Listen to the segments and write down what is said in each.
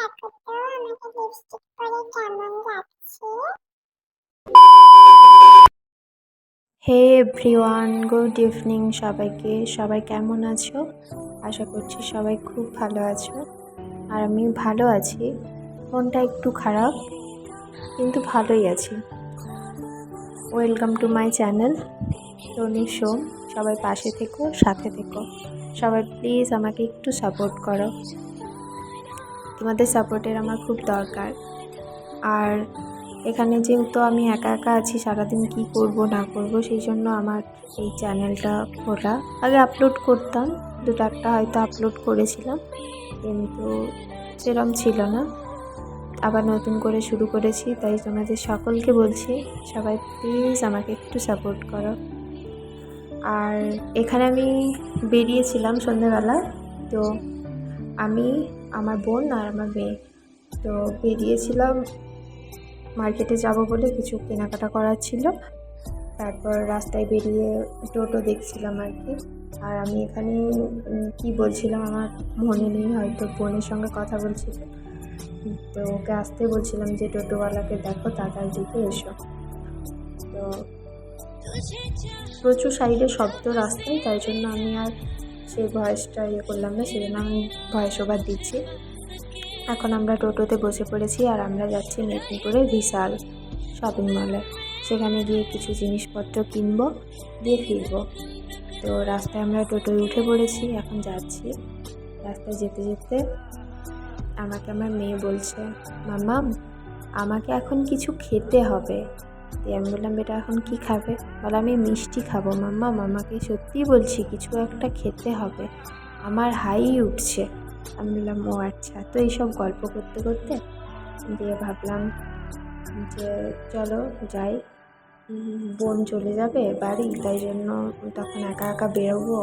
দেখো তো আমাকে লিপস্টিক পরে কেমন লাগছে। হে এভরিওয়ান, গুড ইভিনিং সবাইকে। সবাই কেমন আছো? আশা করছি সবাই খুব ভালো আছো, আর আমি ভালো আছি। মনটা একটু খারাপ, কিন্তু ভালোই আছি। Welcome to my channel Tony show. সবাই পাশে থেকো, সাথে থেকো। সবাই প্লিজ আমাকে একটু সাপোর্ট করো, তোমাদের সাপোর্টের আমার খুব দরকার। আর এখানে যেহেতু আমি একা একা আছি, সারাদিন কি করব না করব, সেই জন্য আমার এই চ্যানেলটা খোলা। আগে আপলোড করতাম, দুটো একটা হয়তো আপলোড করেছিলাম, কিন্তু সেরম ছিল না। আবার নতুন করে শুরু করেছি, তাই তোমাদের সকলকে বলছি সবাই প্লিজ আমাকে একটু সাপোর্ট করো। আর এখানে আমি বেরিয়েছিলাম সন্ধ্যেবেলা, তো আমি, আমার বোন আর আমার মেয়ে, তো বেরিয়েছিলাম মার্কেটে যাব বলে, কিছু কেনাকাটা করার ছিল। তারপর রাস্তায় বেরিয়ে টোটো দেখছিলাম আর কি। আর আমি এখানে কি বলছিলাম আমার মনে নেই, হয়তো বোনের সঙ্গে কথা বলছিলাম, তো ওকে আসতে বলছিলাম যে টোটোওয়ালাকে দেখো তাড়াতাড়ি দিকে এসো। তো প্রচুর সাইডে শব্দ রাস্তায়, তাই জন্য আমি আর সেই ভয়েসটা করলাম না, সেই জন্য আমি ভয়েস ওভার দিচ্ছি। এখন আমরা টোটোতে বসে পড়েছি আর আমরা যাচ্ছি মেদিনীপুরে বিশাল শপিং মলে। সেখানে গিয়ে কিছু জিনিসপত্র কিনবো, দিয়ে ফিরবো। তো রাস্তায় আমরা টোটোয় উঠে পড়েছি, এখন যাচ্ছি। রাস্তায় যেতে যেতে আমাকে আমার মেয়ে বলছে, মাম্মা আমাকে এখন কিছু খেতে হবে। দিয়ে আমি বললাম, বেটা এখন কি খাবে? বলে, আমি মিষ্টি খাবো মাম্মা। মামাকে সত্যি বলছি, কিছু একটা খেতে হবে, আমার হাই উঠছে। আমি বললাম, ও আচ্ছা। তো এইসব গল্প করতে করতে দিয়ে ভাবলাম যে চলো যাই, বোন চলে যাবে বাড়ি, তাই জন্য তখন একা একা বেরোবো,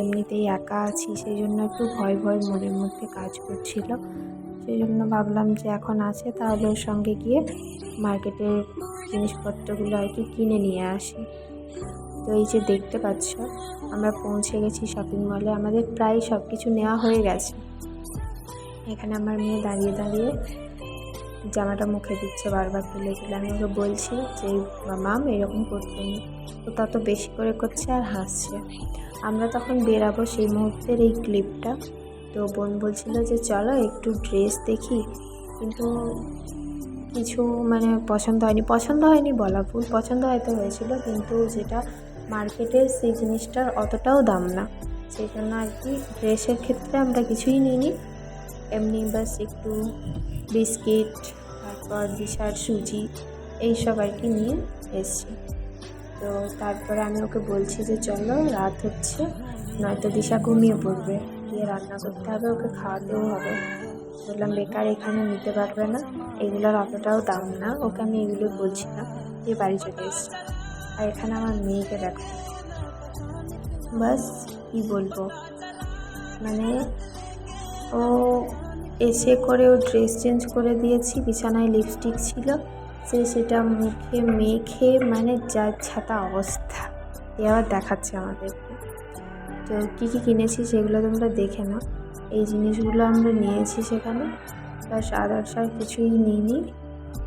এমনিতেই একা আছি, সেই জন্য একটু ভয় ভয় মনের মধ্যে কাজ করছিল। সেই জন্য ভাবলাম যে এখন আছে, তাহলে ওর সঙ্গে গিয়ে মার্কেটের জিনিসপত্রগুলো আর কি কিনে নিয়ে আসি। তো এই যে দেখতে পাচ্ছ, আমরা পৌঁছে গেছি শপিং মলে, আমাদের প্রায় সব কিছু নেওয়া হয়ে গেছে। এখানে আমার মেয়ে দাঁড়িয়ে দাঁড়িয়ে জামাটা মুখে দিচ্ছে, বারবার তুলে তুলে। আমি ওকে বলছি যে মাম এরকম করতে নেই, ও তত বেশি করে করছে আর হাসছে। আমরা তখন বেরাবো, সেই মুহূর্তের এই ক্লিপটা। তো বোন বলছিল যে চলো একটু ড্রেস দেখি, কিন্তু কিছু মানে পছন্দ হয়নি বলা ভুল, পছন্দ হয়তো হয়েছিল, কিন্তু যেটা মার্কেটের সেই জিনিসটার অতটাও দাম না। সেই জন্য আর কি ড্রেসের ক্ষেত্রে আমরা কিছুই নিইনি, এমনি বাস একটু বিস্কিট, তারপর দিশার সুজি, এইসব আর কি নিয়ে এসছি। তো তারপরে আমি ওকে বলছি যে চলো রাত হচ্ছে, নয়তো দিশা ঘুমিয়ে পড়বে, গিয়ে রান্না করতে হবে, ওকে খাওয়াতেও হবে। বললাম বেকার এখানে নিতে পারবে না, এগুলোর অতটাও দাম না, ওকে আমি এগুলো বলছিলাম, দিয়ে বাড়ি চলে এসেছি। আর এখানে আমার মেয়েকে দেখো, বাস কি বলবো, মানে ও এসে করে ও ড্রেস চেঞ্জ করে দিয়েছি, বিছানায় লিপস্টিক ছিল, সেটা মুখে মেখে মানে যা ছাতা অবস্থা, এ আবার দেখাচ্ছে আমাদেরকে। তো কী কী কিনেছি সেগুলো তোমরা দেখে নাও। এই জিনিসগুলো আমরা নিয়েছি সেখানে, প্লাস আদার্স আর কিছুই নিইনি,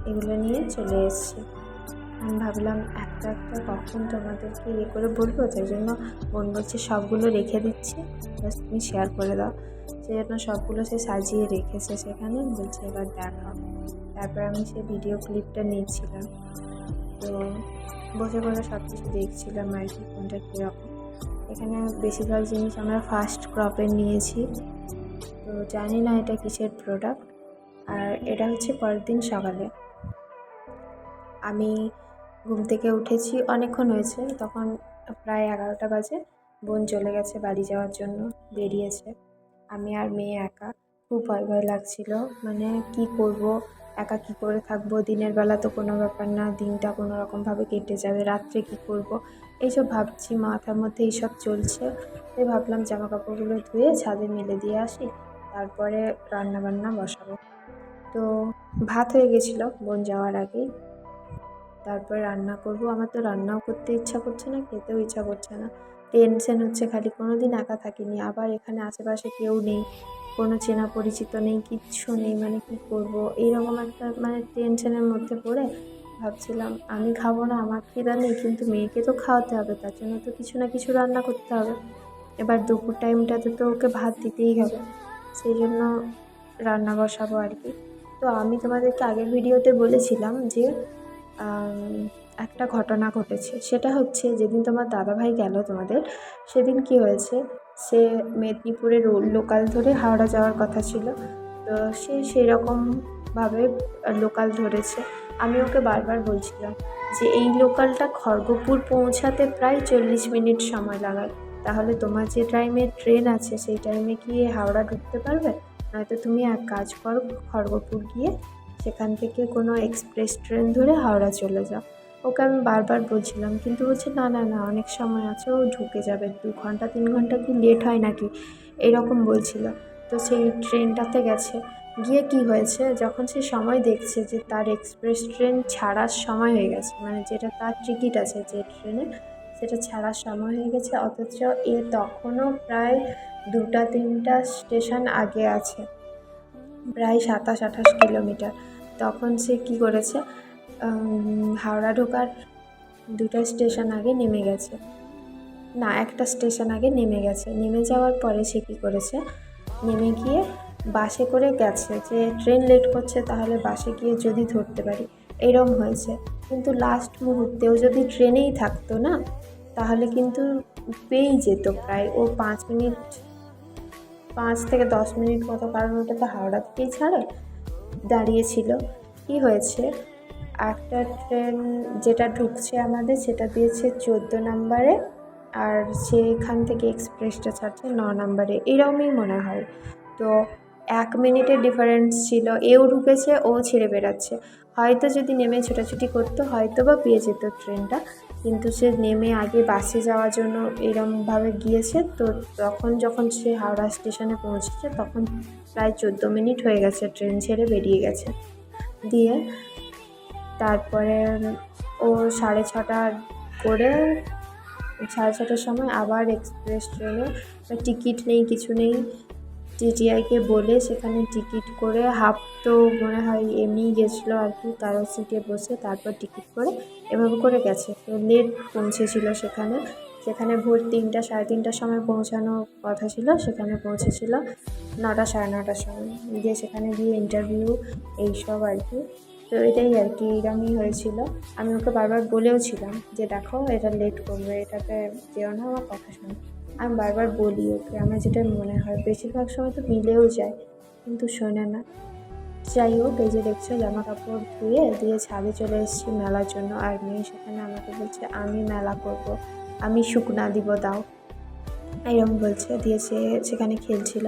এগুলো নিয়ে চলে এসেছি। আমি ভাবলাম একটা একটা কখন তোমাদেরকে করে বলবো, তাই জন্য বোন বলছে সবগুলো রেখে দিচ্ছি, বাস তুমি শেয়ার করে দাও। সেই জন্য সবগুলো সে সাজিয়ে রেখেছে সেখানে, বলছে এবার দেখাও। তারপর আমি সেই ভিডিও ক্লিপটা নিচ্ছিলাম, তো বসে বসে সব কিছু দেখছিলাম আর কি, কোনটা কীরকম। এখানে বেশিরভাগ জিনিস আমরা ফার্স্ট ক্রপের নিয়েছি, তো জানি না এটা কিসের প্রোডাক্ট। আর এটা হচ্ছে পরের দিন সকালে আমি ঘুম থেকে উঠেছি, অনেকক্ষণ হয়েছে, তখন প্রায় 11টা বাজে। বোন চলে গেছে বাড়ি যাওয়ার জন্য, বেরিয়েছে। আমি আর মেয়ে একা, খুব ভয় ভয় লাগছিল, মানে কি করব, একা কি করে থাকবো, দিনের বেলা তো কোনো ব্যাপার না, দিনটা কোনো রকমভাবে কেটে যাবে, রাত্রে কি করব, এইসব ভাবছি, মাথার মধ্যে এইসব চলছে। তাই ভাবলাম জামা কাপড়গুলো ধুয়ে ছাদে মেলে দিয়ে আসি, তারপরে রান্নাবান্না বসাবো। তো ভাত হয়ে গেছিলো বোন যাওয়ার আগেই, তারপর রান্না করব। আমার তো রান্নাও করতে ইচ্ছা করছে না, খেতেও ইচ্ছা করছে না, টেনশন হচ্ছে খালি। কোনো দিন একা থাকিনি, আবার এখানে আশেপাশে কেউ নেই, কোনো চেনা পরিচিত নেই, কিচ্ছু নেই, মানে কী করবো এইরকম একটা মানে টেনশনের মধ্যে পড়ে ভাবছিলাম আমি খাবো না, আমার খিদা নেই, কিন্তু মেয়েকে তো খাওয়াতে হবে, তার জন্য তো কিছু না কিছু রান্না করতে হবে। এবার দুপুর টাইমটাতে তো ওকে ভাত দিতেই হবে, সেই জন্য রান্না বসাবো আর কি। তো আমি তোমাদেরকে আগের ভিডিওতে বলেছিলাম যে একটা ঘটনা ঘটেছে, সেটা হচ্ছে যেদিন তোমার দাদাভাই গেল তোমাদের, সেদিন কি হয়েছে, সে মেদিনীপুরের লোকাল ধরে হাওড়া যাওয়ার কথা ছিল, তো সে সেরকমভাবে লোকাল ধরেছে। আমি ওকে বারবার বলছিলাম যে এই লোকালটা খড়গপুর পৌঁছাতে প্রায় 40 মিনিট সময় লাগায়, তাহলে তোমার যে টাইমে ট্রেন আছে সেই টাইমে কি হাওড়া ঢুকতে পারবে? নয়তো তুমি এক কাজ করো, খড়গপুর গিয়ে সেখান থেকে কোনো এক্সপ্রেস ট্রেন ধরে হাওড়া চলে যাও। ওকে আমি বারবার বলছিলাম, কিন্তু বলছে না না না, অনেক সময় আছে, ও ঢুকে যাবে, 2 ঘন্টা 3 ঘন্টা কি লেট হয় নাকি, এরকম বলছিল। তো সেই ট্রেনটাতে গেছে, গিয়ে কি হয়েছে, যখন সে সময় দেখছে যে তার এক্সপ্রেস ট্রেন ছাড়ার সময় হয়ে গেছে, মানে যেটা তার টিকিট আছে যে ট্রেনে, সেটা ছাড়ার সময় হয়ে গেছে, অথচ এ তখনও প্রায় 2-3টা স্টেশন আগে আছে, প্রায় 27-28 কিলোমিটার। তখন সে কি করেছে, হাওড়া ঢোকার 2টা স্টেশন আগে নেমে গেছে, না 1টা স্টেশন আগে নেমে গেছে। নেমে যাওয়ার পরে সে কী করেছে, নেমে গিয়ে বাসে করে গেছে, যে ট্রেন লেট করছে তাহলে বাসে গিয়ে যদি ধরতে পারি, এরম হয়েছে। কিন্তু লাস্ট মুহূর্তেও যদি ট্রেনেই থাকতো না, তাহলে কিন্তু পেয়েই যেত প্রায়, ও 5 মিনিট 5 থেকে 10 মিনিট মতো, কারণ ওটা তো হাওড়া থেকেই ছাড়ে, দাঁড়িয়েছিল। কি হয়েছে, একটা ট্রেন যেটা ঢুকছে আমাদের সেটা দিয়েছে 14 নাম্বারে, আর সেখান থেকে এক্সপ্রেসটা ছাড়ছে 9 নাম্বারে, এরকমই মনে হয়। তো 1 মিনিটের ডিফারেন্স ছিল, এও ঢুকেছে ও ছেড়ে বেরাচ্ছে, হয়তো যদি নেমে ছোটাছুটি করতো হয়তো বা পেয়ে যেত ট্রেনটা, কিন্তু সে নেমে আগে বাসে যাওয়ার জন্য এরমভাবে গিয়েছে। তো তখন যখন সে হাওড়া স্টেশনে পৌঁছেছে তখন প্রায় 14 মিনিট হয়ে গেছে ট্রেন ছেড়ে বেরিয়ে গেছে। দিয়ে তারপরে ও 6:30 করে 6:30টার সময় আবার এক্সপ্রেস ট্রেনে, টিকিট নেই কিছু নেই, টিটিআইকে বলে সেখানে টিকিট করে, হাফ তো মনে হয় এমনিই গেছিলো আর কি, কারো সিটে বসে তারপর টিকিট করে এভাবে করে গেছে। তো লেট পৌঁছেছিল সেখানে ভোর 3টা 3:30টার সময় পৌঁছানোর কথা ছিল, সেখানে পৌঁছেছিল 9টা 9:30টার সময়, গিয়ে সেখানে গিয়ে ইন্টারভিউ এইসব আর কি। তো এটাই আর কি, এরকমই হয়েছিল। আমি ওকে বারবার বলেও ছিলাম যে দেখো এটা লেট করবে, এটাতে যেও না, আমার কথা শোনো। আমি বারবার বলি ওকে, আমার যেটা মনে হয়, বেশিরভাগ সময় তো মিলেও যায়, কিন্তু শোনে না। যাই হোক, এই যে দেখছো জামা কাপড় ধুয়ে দিয়ে ছাদে চলে এসেছি মেলার জন্য, আর মেয়ে সেখানে আমাকে বলছে আমি মেলা করব, আমি শুকনা দিব দাও, এরকম বলছে। দিয়ে সে সেখানে খেলছিল,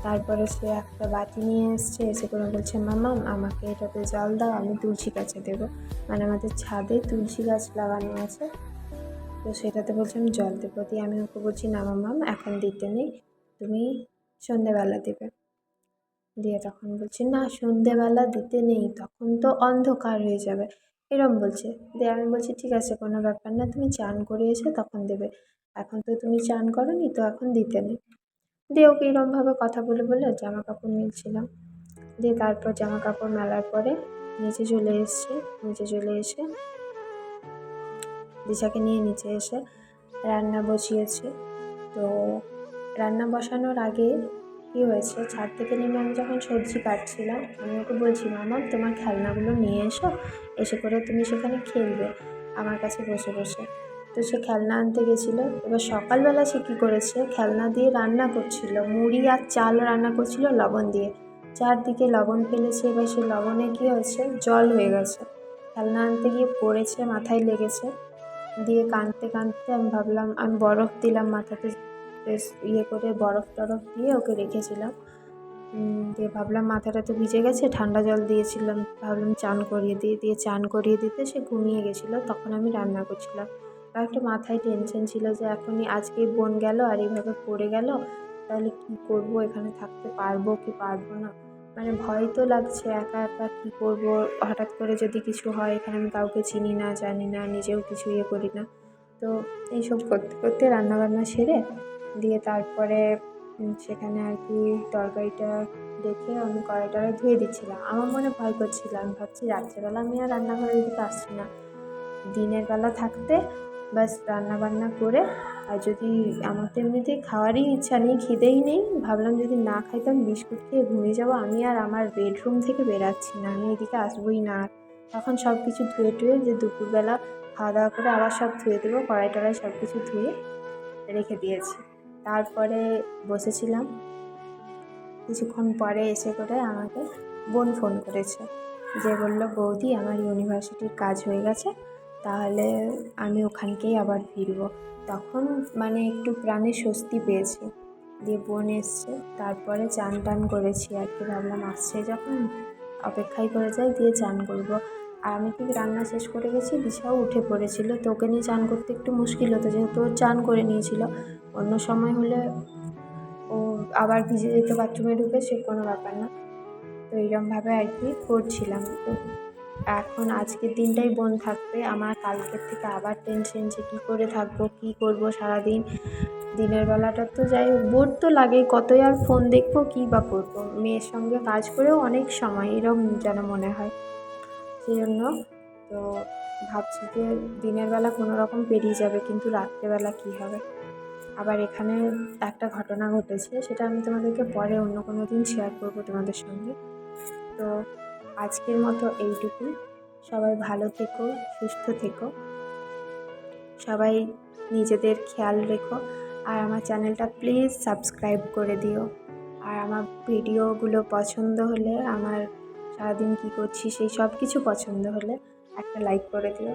তারপরে সে একটা বাটি নিয়ে এসছে, এসে করে বলছে মামা আমাকে এটাতে জল দাও, আমি তুলসী গাছে দেবো, মানে আমাদের ছাদে তুলসী গাছ লাগানো আছে, তো সেটাতে বলছে আমি জল দেবো। দিয়ে আমি ওকে বলছি না মাম্মাম এখন দিতে নেই, তুমি সন্ধেবেলা দেবে। দিয়ে তখন বলছে না সন্ধেবেলা দিতে নেই, তখন তো অন্ধকার হয়ে যাবে, এরম বলছে। দিয়ে আমি বলছি ঠিক আছে কোনো ব্যাপার না, তুমি চান করে এসে তখন দেবে, এখন তো তুমি চান করোনি, তো এখন দিতে নেই। দিয়ে ওকে এরমভাবে কথা বলে বলে জামা কাপড় মিলছিলাম। দিয়ে তারপর জামা কাপড় মেলার পরে নিচে চলে এসে দিশাকে নিয়ে নিচে এসে রান্না বসিয়েছি। তো রান্না বসানোর আগে কী হয়েছে, ছাদ থেকে নেমে আমি যখন সবজি কাটছিলাম, আমি ওকে বলছি মামা তোমার খেলনাগুলো নিয়ে এসে করে তুমি সেখানে খেলবে আমার কাছে বসে বসে। তো সে খেলনা আনতে গেছিলো। এবার সকালবেলা সে কী করেছে, খেলনা দিয়ে রান্না করছিল, মুড়ি আর চাল রান্না করছিল লবণ দিয়ে, চারদিকে লবণ ফেলেছে। এবার সেই লবণে কী হয়েছে, জল হয়ে গেছে, খেলনা আনতে গিয়ে পড়েছে, মাথায় লেগেছে। দিয়ে কাঁদতে কাঁদতে আমি ভাবলাম, আমি বরফ দিলাম মাথাতে, বেশ করে বরফ টরফ দিয়ে ওকে রেখেছিলাম। দিয়ে ভাবলাম মাথাটা তো ভিজে গেছে, ঠান্ডা জল দিয়েছিলাম, ভাবলাম চান করিয়ে দিয়ে চান করিয়ে দিতে সে ঘুমিয়ে গেছিলো, তখন আমি রান্না করছিলাম। আর একটা মাথায় টেনশন ছিল যে এখনই আজকেই বোন গেল আর এইভাবে পড়ে গেল, তাহলে কী করবো, এখানে থাকতে পারবো কি পারবো না, মানে ভয় তো লাগছে, একা একা কী করবো, হঠাৎ করে যদি কিছু হয়, এখানে আমি কাউকে চিনি না জানি না, নিজেও কিছু করি না। তো এইসব করতে করতে রান্নাবান্না সেরে দিয়ে তারপরে সেখানে আর কি তরকারিটা দেখে আমি কড়াইটা ধুয়ে দিচ্ছিলাম। আমার মনে ভয় করছিল, আমি ভাবছি রাত্রেবেলা আমি আর রান্নাঘরের দিকে আসছি না, দিনের বেলা থাকতে ব্যাস রান্নাবান্না করে, আর যদি আমার তো এমনিতেই খাওয়ারই ইচ্ছা নেই, খিদেই নেই, ভাবলাম যদি না খাইতাম বিস্কুট খেয়ে ঘুমিয়ে যাবো, আমি আর আমার বেডরুম থেকে বেরাচ্ছি না, আমি এদিকে আসবোই না। আর তখন সব কিছু ধুয়ে টুয়ে যে দুপুরবেলা খাওয়া দাওয়া করে আবার সব ধুয়ে দেবো, কড়াই টড়াই সব কিছু ধুয়ে রেখে দিয়েছি। তারপরে বসেছিলাম, কিছুক্ষণ পরে এসে করে আমাকে বোন ফোন করেছে, যে বলল বৌদি আমার ইউনিভার্সিটির কাজ হয়ে গেছে, তাহলে আমি ওখানকেই আবার ফিরবো। তখন মানে একটু প্রাণে স্বস্তি পেয়েছি। দিয়ে বোন এসছে, তারপরে চান টান করেছি আর কি, ভাবলাম আসছে যখন অপেক্ষাই করে যাই, দিয়ে চান করবো। আর আমি ঠিক রান্না শেষ করে গেছি, দিশাও উঠে পড়েছিল, তো ওকে নিয়ে চান করতে একটু মুশকিল হতো, যেহেতু ও চান করে নিয়েছিল। অন্য সময় হলে ও আবার ভিজে যেত বাথরুমে ঢুকে, সে কোনো ব্যাপার না। তো এইরকমভাবে আর কি করছিলাম। তো এখন আজকের দিনটাই বোন থাকবে, আমার কালকের থেকে আবার টেনশন যে কী করে থাকবো, কী করবো সারাদিন। দিনের বেলাটা তো যাই হোক বোর তো লাগেই, কতই আর ফোন দেখবো, কী বা করবো, মেয়ের সঙ্গে কাজ করেও অনেক সময় এরকম যেন মনে হয়। সেই জন্য তো ভাবছি যে দিনের বেলা কোনো রকম পেরিয়ে যাবে, কিন্তু রাত্রেবেলা কী হবে। আবার এখানে একটা ঘটনা ঘটেছে, সেটা আমি তোমাদেরকে পরে অন্য কোনো দিন শেয়ার করবো তোমাদের সঙ্গে। তো আজকের মতো এইটুকুই। সবাই ভালো থেকো, সুস্থ থেকো, সবাই নিজেদের খেয়াল রেখো, আর আমার চ্যানেলটা প্লিজ সাবস্ক্রাইব করে দিও। আর আমার ভিডিওগুলো পছন্দ হলে, আমার সারাদিন কী করছি সেই সব কিছু পছন্দ হলে একটা লাইক করে দিও।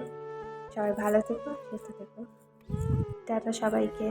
সবাই ভালো থেকো, সুস্থ থেকো। টাটা সবাইকে।